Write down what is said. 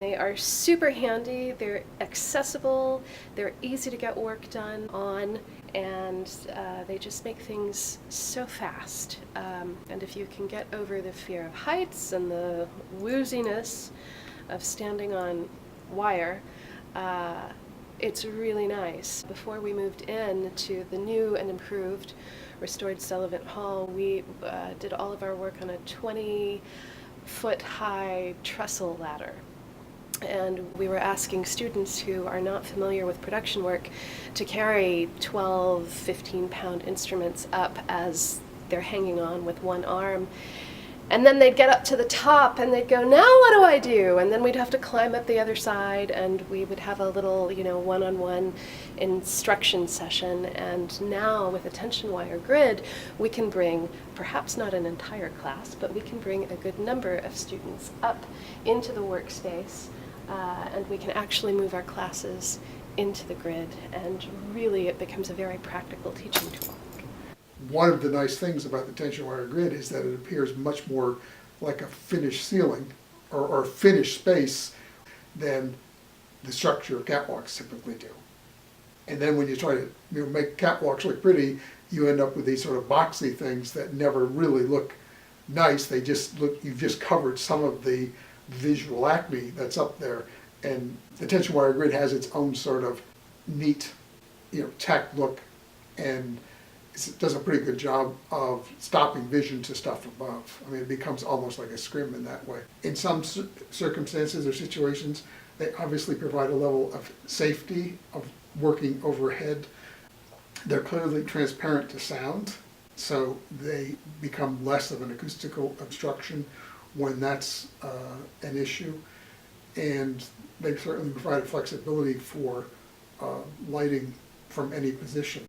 They are super handy, they're accessible, they're easy to get work done on, and they just make things so fast. And if you can get over the fear of heights and the wooziness of standing on wire, it's really nice. Before we moved in to the new and improved restored Sullivant Hall, we did all of our work on a 20-foot high trestle ladder. And we were asking students who are not familiar with production work to carry 12, 15-pound instruments up as they're hanging on with one arm. And then they'd get up to the top and they'd go, now what do I do? And then we'd have to climb up the other side and we would have a little, one-on-one instruction session. And now with a tension wire grid, we can bring, perhaps not an entire class, but we can bring a good number of students up into the workspace. And we can actually move our classes into the grid, and really it becomes a very practical teaching tool. One of the nice things about the tension wire grid is that it appears much more like a finished ceiling or finished space than the structure of catwalks typically do. And then when you try to make catwalks look pretty, you end up with these sort of boxy things that never really look nice. They just look, you've just covered some of the visual acme that's up there, and the tension wire grid has its own sort of neat, tack look, and it does a pretty good job of stopping vision to stuff above. I mean, it becomes almost like a scrim in that way. In some circumstances or situations, they obviously provide a level of safety of working overhead. They're clearly transparent to sound, so they become less of an acoustical obstruction when that's an issue, and they certainly provide flexibility for lighting from any position.